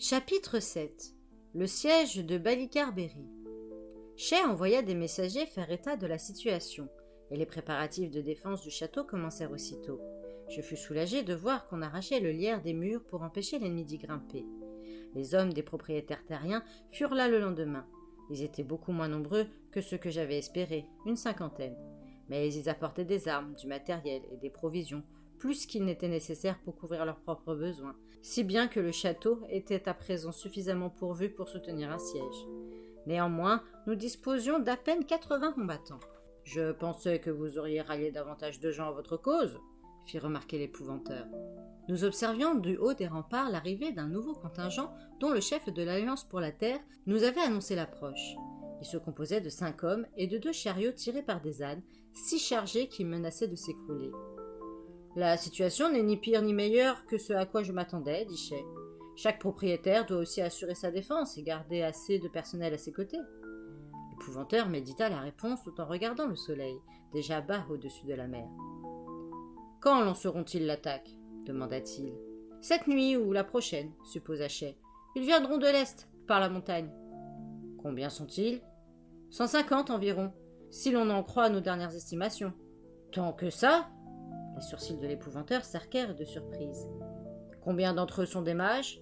Chapitre 7. Le siège de Ballycarbery. Shay envoya des messagers faire état de la situation, et les préparatifs de défense du château commencèrent aussitôt. Je fus soulagé de voir qu'on arrachait le lierre des murs pour empêcher l'ennemi d'y grimper. Les hommes des propriétaires terriens furent là le lendemain. Ils étaient beaucoup moins nombreux que ceux que j'avais espérés, une cinquantaine. Mais ils apportaient des armes, du matériel et des provisions, plus qu'il n'était nécessaire pour couvrir leurs propres besoins, si bien que le château était à présent suffisamment pourvu pour soutenir un siège. Néanmoins, nous disposions d'à peine 80 combattants. « Je pensais que vous auriez rallié davantage de gens à votre cause », fit remarquer l'épouvanteur. Nous observions du haut des remparts l'arrivée d'un nouveau contingent dont le chef de l'Alliance pour la Terre nous avait annoncé l'approche. Il se composait de 5 hommes et de 2 chariots tirés par des ânes, si chargés qu'ils menaçaient de s'écrouler. « La situation n'est ni pire ni meilleure que ce à quoi je m'attendais, dit Shay. Chaque propriétaire doit aussi assurer sa défense et garder assez de personnel à ses côtés. » L'épouvanteur médita la réponse tout en regardant le soleil, déjà bas au-dessus de la mer. « Quand lanceront-ils l'attaque ?» demanda-t-il. « Cette nuit ou la prochaine, supposa Shay. Ils viendront de l'est, par la montagne. »« Combien sont-ils ?»« 150 environ, si l'on en croit nos dernières estimations. »« Tant que ça ?» Les sourcils de l'épouvanteur s'arquèrent de surprise. « Combien d'entre eux sont des mages ?»«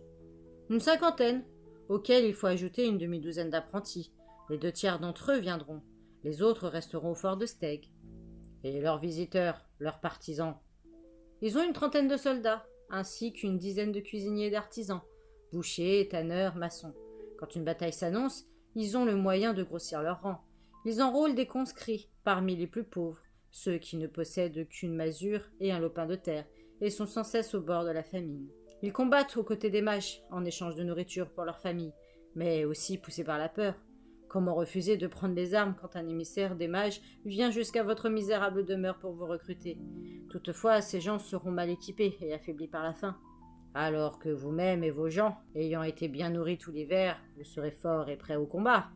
Une cinquantaine, auxquels il faut ajouter une demi-douzaine d'apprentis. Les 2 tiers d'entre eux viendront. Les autres resteront au fort de Steg. »« Et leurs visiteurs, leurs partisans ?»« Ils ont une trentaine de soldats, ainsi qu'une dizaine de cuisiniers et d'artisans, bouchers, tanneurs, maçons. Quand une bataille s'annonce, ils ont le moyen de grossir leur rang. Ils enrôlent des conscrits, parmi les plus pauvres, ceux qui ne possèdent qu'une masure et un lopin de terre, et sont sans cesse au bord de la famine. Ils combattent aux côtés des mages, en échange de nourriture pour leur famille, mais aussi poussés par la peur. Comment refuser de prendre les armes quand un émissaire des mages vient jusqu'à votre misérable demeure pour vous recruter? Toutefois, ces gens seront mal équipés et affaiblis par la faim. Alors que vous-même et vos gens, ayant été bien nourris tout l'hiver, vous serez forts et prêts au combat.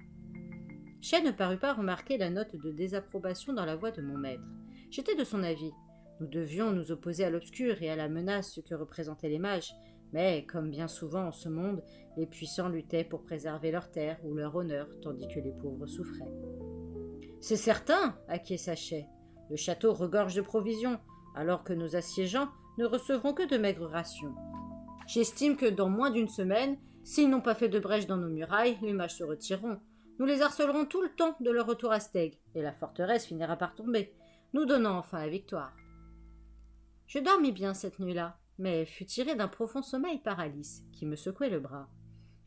Shay ne parut pas remarquer la note de désapprobation dans la voix de mon maître. J'étais de son avis. Nous devions nous opposer à l'obscur et à la menace que représentaient les mages, mais, comme bien souvent en ce monde, les puissants luttaient pour préserver leur terre ou leur honneur, tandis que les pauvres souffraient. « C'est certain, acquiesça Shay. Le château regorge de provisions, alors que nos assiégeants ne recevront que de maigres rations. J'estime que dans moins d'une semaine, s'ils n'ont pas fait de brèche dans nos murailles, les mages se retireront. Nous les harcelerons tout le temps de leur retour à Steg, et la forteresse finira par tomber, nous donnant enfin la victoire. » Je dormis bien cette nuit-là, mais fus tiré d'un profond sommeil par Alice, qui me secouait le bras.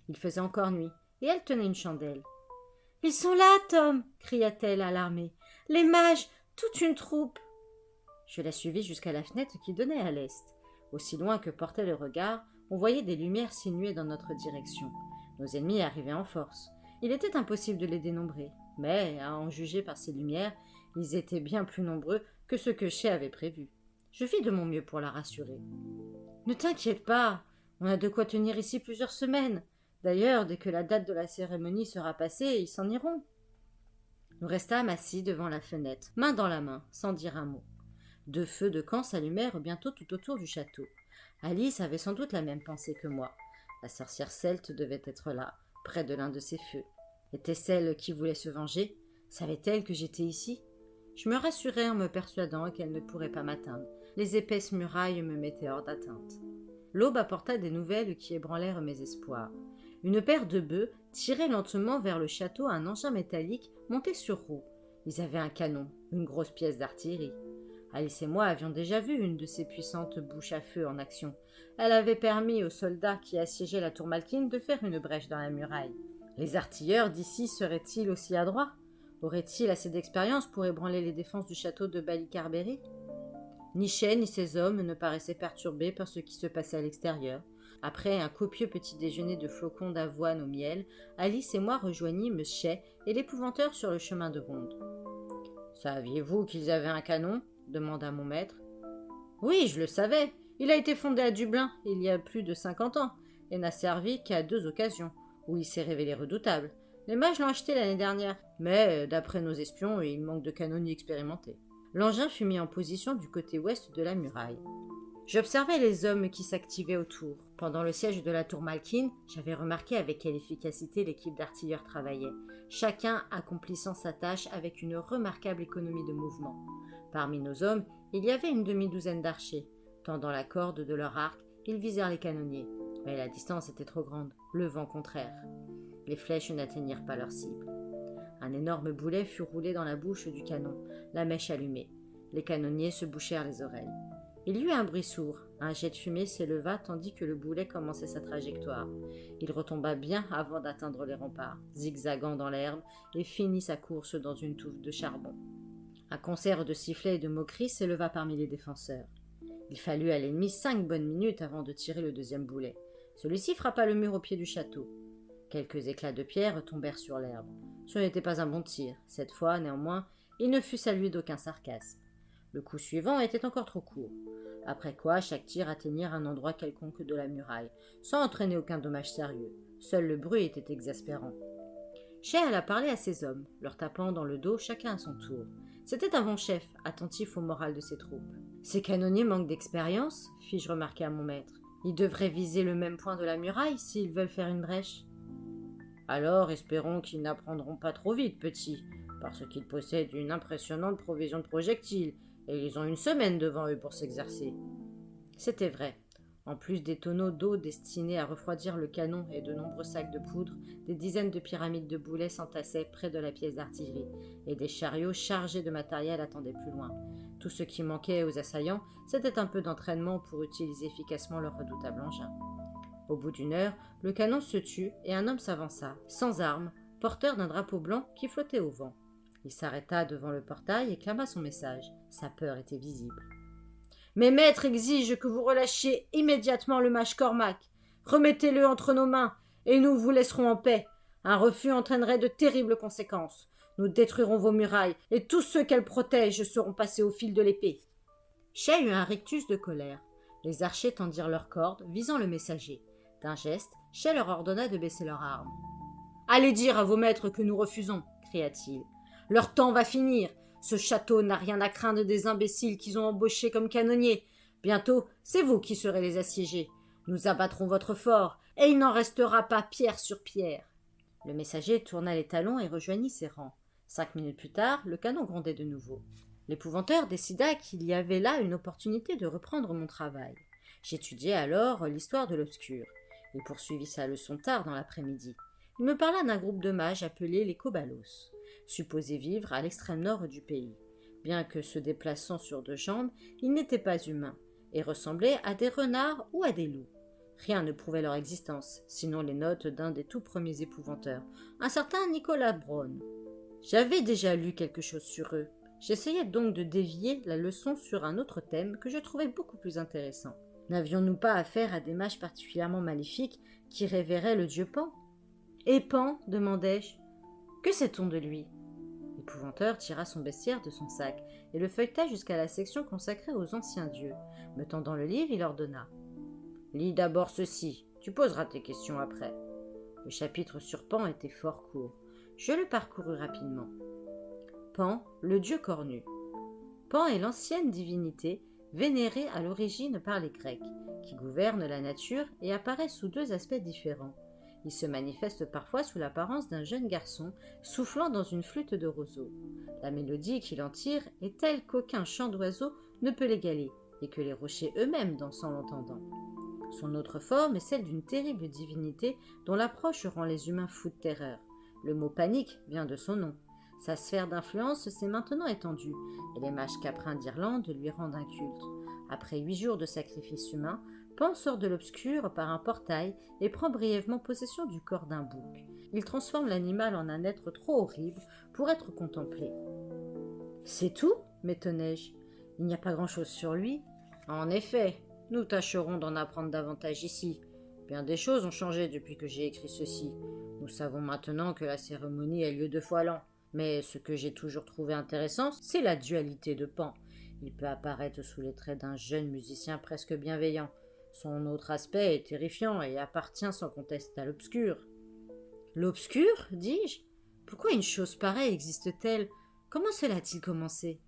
Il faisait encore nuit, et elle tenait une chandelle. « Ils sont là, Tom !» cria-t-elle alarmée. « Les mages, toute une troupe !» Je la suivis jusqu'à la fenêtre qui donnait à l'est. Aussi loin que portait le regard, on voyait des lumières sinuer dans notre direction. Nos ennemis arrivaient en force. Il était impossible de les dénombrer, mais, à en juger par ces lumières, ils étaient bien plus nombreux que ce que Shay avait prévu. Je fis de mon mieux pour la rassurer. « Ne t'inquiète pas, on a de quoi tenir ici plusieurs semaines. D'ailleurs, dès que la date de la cérémonie sera passée, ils s'en iront. » Nous restâmes assis devant la fenêtre, main dans la main, sans dire un mot. 2 feux de camp s'allumèrent bientôt tout autour du château. Alice avait sans doute la même pensée que moi. La sorcière celte devait être là, près de l'un de ces feux. Était-ce elle qui voulait se venger? Savait-elle que j'étais ici? Je me rassurais en me persuadant qu'elle ne pourrait pas m'atteindre. Les épaisses murailles me mettaient hors d'atteinte. L'aube apporta des nouvelles qui ébranlèrent mes espoirs. Une paire de bœufs tirait lentement vers le château un engin métallique monté sur roues. Ils avaient un canon, une grosse pièce d'artillerie. Alice et moi avions déjà vu une de ces puissantes bouches à feu en action. Elle avait permis aux soldats qui assiégeaient la tour Malkin de faire une brèche dans la muraille. Les artilleurs d'ici seraient-ils aussi adroits? Auraient-ils assez d'expérience pour ébranler les défenses du château de Ballycarbery? Ni Shay ni ses hommes ne paraissaient perturbés par ce qui se passait à l'extérieur. Après un copieux petit déjeuner de flocons d'avoine au miel, Alice et moi rejoignîmes Shay et l'épouvanteur sur le chemin de ronde. « Saviez-vous qu'ils avaient un canon ?» demanda mon maître. « Oui, je le savais. Il a été fondé à Dublin il y a plus de 50 ans et n'a servi qu'à 2 occasions, où il s'est révélé redoutable. Les mages l'ont acheté l'année dernière, mais d'après nos espions, il manque de canonniers expérimentés. » L'engin fut mis en position du côté ouest de la muraille. J'observais les hommes qui s'activaient autour. Pendant le siège de la tour Malkin, j'avais remarqué avec quelle efficacité l'équipe d'artilleurs travaillait, chacun accomplissant sa tâche avec une remarquable économie de mouvement. Parmi nos hommes, il y avait une demi-douzaine d'archers. Tendant la corde de leur arc, ils visèrent les canonniers. Mais la distance était trop grande, le vent contraire. Les flèches n'atteignirent pas leur cible. Un énorme boulet fut roulé dans la bouche du canon, la mèche allumée. Les canonniers se bouchèrent les oreilles. Il y eut un bruit sourd. Un jet de fumée s'éleva tandis que le boulet commençait sa trajectoire. Il retomba bien avant d'atteindre les remparts, zigzagant dans l'herbe, et finit sa course dans une touffe de charbon. Un concert de sifflets et de moqueries s'éleva parmi les défenseurs. Il fallut à l'ennemi 5 bonnes minutes avant de tirer le deuxième boulet. Celui-ci frappa le mur au pied du château. Quelques éclats de pierre tombèrent sur l'herbe. Ce n'était pas un bon tir. Cette fois, néanmoins, il ne fut salué d'aucun sarcasme. Le coup suivant était encore trop court. Après quoi, chaque tir atteignit un endroit quelconque de la muraille, sans entraîner aucun dommage sérieux. Seul le bruit était exaspérant. Shay alla parler à ses hommes, leur tapant dans le dos chacun à son tour. C'était un bon chef, attentif au moral de ses troupes. « Ces canonniers manquent d'expérience » fis-je remarquer à mon maître. « Ils devraient viser le même point de la muraille s'ils veulent faire une brèche. » « Alors, espérons qu'ils n'apprendront pas trop vite, petit, parce qu'ils possèdent une impressionnante provision de projectiles, et ils ont une semaine devant eux pour s'exercer. » C'était vrai. En plus des tonneaux d'eau destinés à refroidir le canon et de nombreux sacs de poudre, des dizaines de pyramides de boulets s'entassaient près de la pièce d'artillerie, et des chariots chargés de matériel attendaient plus loin. Tout ce qui manquait aux assaillants, c'était un peu d'entraînement pour utiliser efficacement leur redoutable engin. Au bout d'une heure, le canon se tut et un homme s'avança, sans armes, porteur d'un drapeau blanc qui flottait au vent. Il s'arrêta devant le portail et clama son message. Sa peur était visible. « Mes maîtres exigent que vous relâchiez immédiatement le mage Cormac. Remettez-le entre nos mains, et nous vous laisserons en paix. Un refus entraînerait de terribles conséquences. Nous détruirons vos murailles, et tous ceux qu'elles protègent seront passés au fil de l'épée. » Shay eut un rictus de colère. Les archers tendirent leurs cordes, visant le messager. D'un geste, Shay leur ordonna de baisser leurs armes. « Allez dire à vos maîtres que nous refusons, » cria-t-il. « Leur temps va finir. Ce château n'a rien à craindre des imbéciles qu'ils ont embauchés comme canonniers. Bientôt, c'est vous qui serez les assiégés. Nous abattrons votre fort, et il n'en restera pas pierre sur pierre. » Le messager tourna les talons et rejoignit ses rangs. 5 minutes plus tard, le canon grondait de nouveau. L'épouvanteur décida qu'il y avait là une opportunité de reprendre mon travail. J'étudiai alors l'histoire de l'obscur. Il poursuivit sa leçon tard dans l'après-midi. Il me parla d'un groupe de mages appelés les Kobalos, supposés vivre à l'extrême nord du pays. Bien que se déplaçant sur 2 jambes, ils n'étaient pas humains et ressemblaient à des renards ou à des loups. Rien ne prouvait leur existence, sinon les notes d'un des tout premiers épouvanteurs, un certain Nicolas Braun. J'avais déjà lu quelque chose sur eux. J'essayais donc de dévier la leçon sur un autre thème que je trouvais beaucoup plus intéressant. N'avions-nous pas affaire à des mages particulièrement maléfiques qui révéraient le dieu Pan ? Et Pan, demandai-je. Que sait-on de lui ? L'épouvanteur tira son bestiaire de son sac et le feuilleta jusqu'à la section consacrée aux anciens dieux. Me tendant le livre, il ordonna. « Lis d'abord ceci, tu poseras tes questions après. » Le chapitre sur Pan était fort court. Je le parcourus rapidement. Pan, le dieu cornu. Pan est l'ancienne divinité vénérée à l'origine par les Grecs, qui gouverne la nature et apparaît sous 2 aspects différents. Il se manifeste parfois sous l'apparence d'un jeune garçon soufflant dans une flûte de roseau. La mélodie qu'il en tire est telle qu'aucun chant d'oiseau ne peut l'égaler, et que les rochers eux-mêmes dansent en l'entendant. Son autre forme est celle d'une terrible divinité dont l'approche rend les humains fous de terreur. Le mot panique vient de son nom. Sa sphère d'influence s'est maintenant étendue, et les mages caprins d'Irlande lui rendent un culte. Après 8 jours de sacrifices humains, Pan sort de l'obscur par un portail et prend brièvement possession du corps d'un bouc. Il transforme l'animal en un être trop horrible pour être contemplé. « C'est tout ?» m'étonnai-je. « Il n'y a pas grand-chose sur lui. » »« En effet, nous tâcherons d'en apprendre davantage ici. Bien des choses ont changé depuis que j'ai écrit ceci. Nous savons maintenant que la cérémonie a lieu 2 fois l'an. Mais ce que j'ai toujours trouvé intéressant, c'est la dualité de Pan. Il peut apparaître sous les traits d'un jeune musicien presque bienveillant. Son autre aspect est terrifiant et appartient sans conteste à l'obscur. « L'obscur » dis-je. « Pourquoi une chose pareille existe-t-elle ? Comment cela a-t-il commencé ?»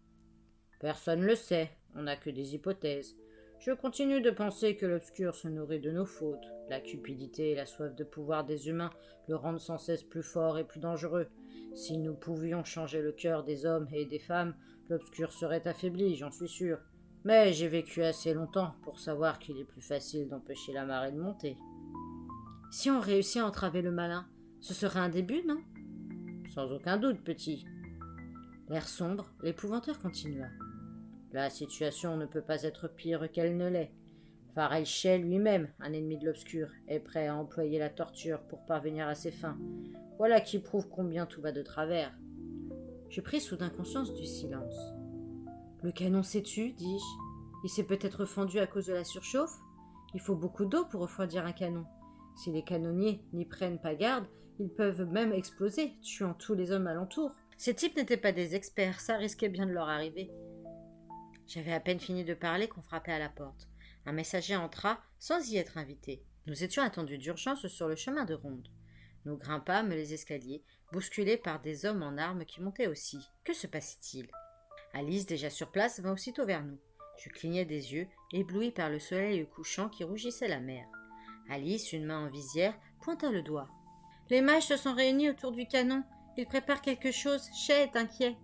Personne ne le sait, on n'a que des hypothèses. Je continue de penser que l'obscur se nourrit de nos fautes. La cupidité et la soif de pouvoir des humains le rendent sans cesse plus fort et plus dangereux. Si nous pouvions changer le cœur des hommes et des femmes, l'obscur serait affaibli, j'en suis sûr. Mais j'ai vécu assez longtemps pour savoir qu'il est plus facile d'empêcher la marée de monter. Si on réussit à entraver le malin, ce serait un début, non? Sans aucun doute, petit. L'air sombre, l'épouvanteur continua. La situation ne peut pas être pire qu'elle ne l'est. Farel Shay lui-même, un ennemi de l'obscur, est prêt à employer la torture pour parvenir à ses fins. Voilà qui prouve combien tout va de travers. Je pris soudain conscience du silence. Le canon s'est tu, dis-je. Il s'est peut-être fendu à cause de la surchauffe. Il faut beaucoup d'eau pour refroidir un canon. Si les canonniers n'y prennent pas garde, ils peuvent même exploser, tuant tous les hommes alentour. Ces types n'étaient pas des experts, ça risquait bien de leur arriver. J'avais à peine fini de parler qu'on frappait à la porte. Un messager entra sans y être invité. Nous étions attendus d'urgence sur le chemin de ronde. Nous grimpâmes les escaliers, bousculés par des hommes en armes qui montaient aussi. Que se passait-il? Alice, déjà sur place, vint aussitôt vers nous. Je clignais des yeux, ébloui par le soleil couchant qui rougissait la mer. Alice, une main en visière, pointa le doigt. « Les mages se sont réunis autour du canon. Ils préparent quelque chose. Shay est inquiet. »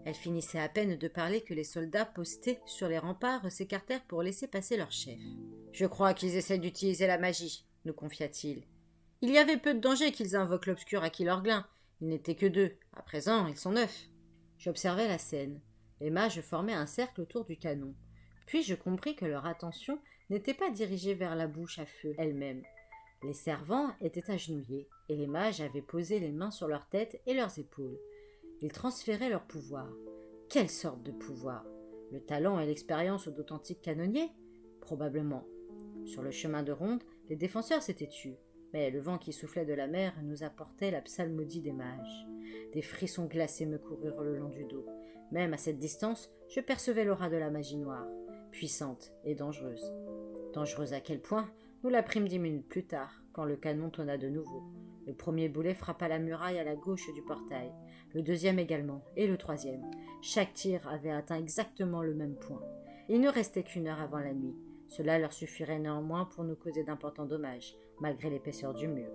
Elle finissait à peine de parler que les soldats postés sur les remparts s'écartèrent pour laisser passer leur chef. « Je crois qu'ils essaient d'utiliser la magie, » nous confia-t-il. « Il y avait peu de danger qu'ils invoquent l'obscur à Kilorglin. Ils n'étaient que 2. À présent, ils sont 9. » J'observai la scène. Les mages formaient un cercle autour du canon. Puis je compris que leur attention n'était pas dirigée vers la bouche à feu elle-même. Les servants étaient agenouillés, et les mages avaient posé les mains sur leur tête et leurs épaules. Ils transféraient leur pouvoir. Quelle sorte de pouvoir? Le talent et l'expérience d'authentiques canonniers? Probablement. Sur le chemin de ronde, les défenseurs s'étaient tus, mais le vent qui soufflait de la mer nous apportait la psalmodie des mages. Des frissons glacés me coururent le long du dos. Même à cette distance, je percevais l'aura de la magie noire, puissante et dangereuse. Dangereuse à quel point? Nous la prîmes 10 minutes plus tard, quand le canon tonna de nouveau. Le premier boulet frappa la muraille à la gauche du portail, le deuxième également, et le troisième. Chaque tir avait atteint exactement le même point. Il ne restait qu'1 heure avant la nuit. Cela leur suffirait néanmoins pour nous causer d'importants dommages, malgré l'épaisseur du mur.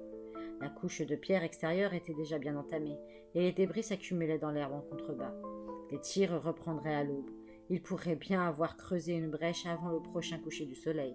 La couche de pierre extérieure était déjà bien entamée, et les débris s'accumulaient dans l'herbe en contrebas. Les tirs reprendraient à l'aube. Ils pourraient bien avoir creusé une brèche avant le prochain coucher du soleil.